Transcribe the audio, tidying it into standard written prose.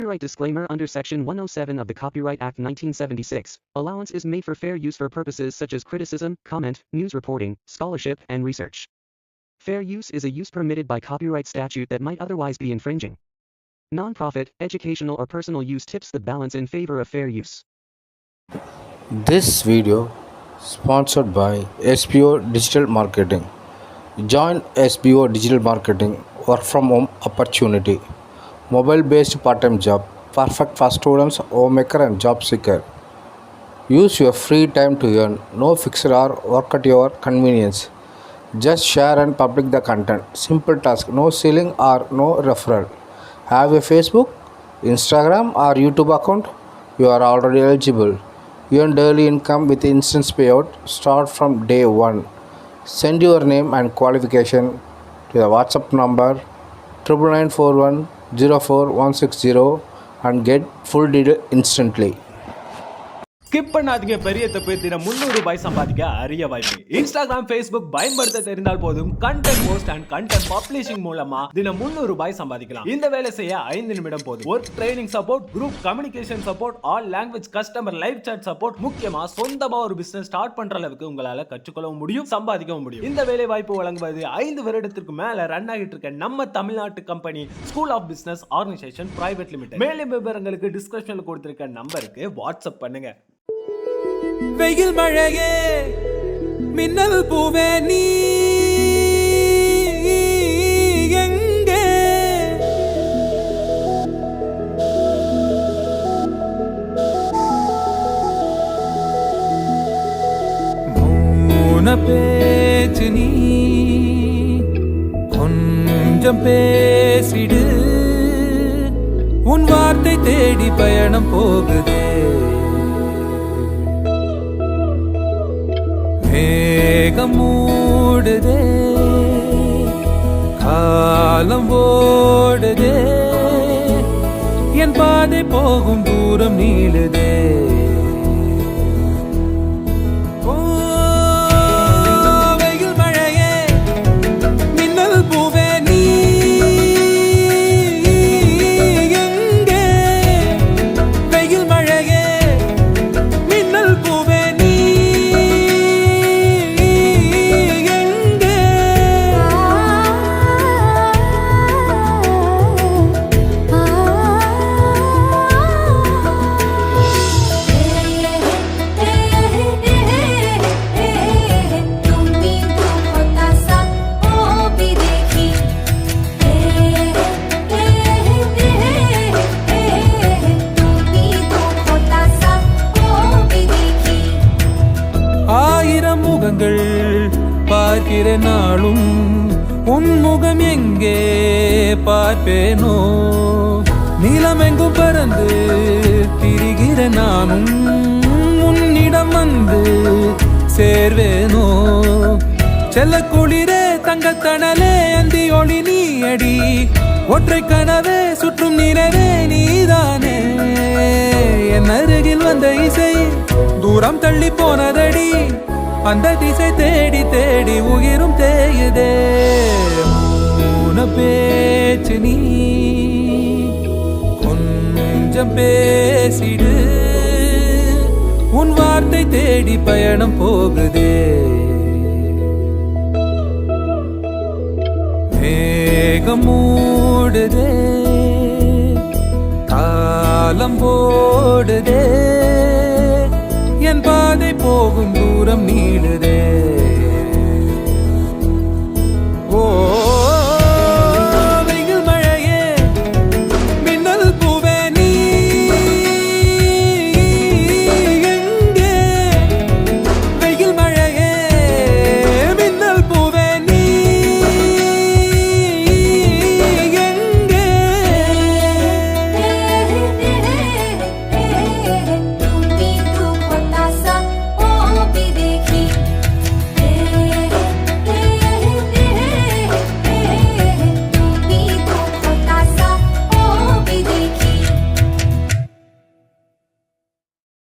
Copyright disclaimer. Under Section 107 of the Copyright Act 1976, allowance is made for fair use for purposes such as criticism, comment, news reporting, scholarship, and research. Fair use is a use permitted by copyright statute that might otherwise be infringing. Non-profit, educational, or personal use tips the balance in favor of fair use. This video sponsored by SBO Digital Marketing. Join SBO Digital Marketing work from home opportunity. Mobile based part-time job, perfect for students, homemaker and job seeker. Use your free time to earn. No fixed hour, work at your convenience. Just share and publish the content. Simple task, no selling or no referral. Have a Facebook, Instagram or YouTube account? You are already eligible. Earn daily income with instant payout. Start from day one. Send your name and qualification to the WhatsApp number 9941 04160 and get full detail instantly. Skip பண்ணாதீங்க. பெரிய தப்பு. தினம் 300 ரூபாய் சம்பாதிக்க அரிய வாய்ப்பு. Instagram, Facebook பயன்படுத்த தெரிந்தால் போதும். Content post and content publishing மூலமா தினம் 300 ரூபாய் சம்பாதிக்கலாம். இந்த வேலை செய்ய 5 நிமிடம் போதும். Work training support, group communication support, all language customer live chat support, முக்கியமா சொந்தமா ஒரு பிசினஸ் ஸ்டார்ட் பண்ற அளவுக்கு உங்களால கற்றுக்கொள்ளவும் முடியும், சம்பாதிக்கவும் முடியும். இந்த வேலை வாய்ப்பு வழங்குவது 5 வருடத்திற்கு மேல ரன் ஆகிட்டு இருக்க நம்ம தமிழ்நாட்டு company school of business organisation private limited. மேலும் விவரங்களுக்கு டிஸ்கிரிப்ஷன்ல கொடுத்திருக்க நம்பருக்கு வாட்ஸ்அப் பண்ணுங்க. வெயில் மழையே மின்னல் பூவே நீ எங்கே? மௌன பேச்சு நீ கொஞ்சம் பேசிடு, உன் வார்த்தை தேடி பயணம் போகுதே. மேகம் மூடுதே, காலம் ஓடுதே, என் பாதை போகும் தூரம் நீளுதே. வெயில் மழையே மின்னல் பூவே நீ எங்கே? வெயில் மழையே மின்னல் பூவே நீ பார்க்கிற நாளும் உன் முகம் எங்கே பார்ப்பேனோ? நீலமெங்கும் பறந்து திரிகிற நானும் உன்னிடம் வந்து சேர்வேனோ? செல்ல குளிரே தங்கத்தணலே அந்தி ஒளி நீ அடி, ஒற்றை கனவே சுற்றும் நிலவே நீதானே. என் அருகில் வந்த இசை தூரம் தள்ளி போனதடி, அந்த திசை தேடி தேடி உயிரும் தேயுதே. மௌன பேச்சு நீ கொஞ்சம் பேசிடு, உன் வார்த்தை தேடி பயணம் போகுதே. மேகம் மூடுதே, காலம் ஓடுதே, என் பாதை போகும் தூரம் நீளுதே.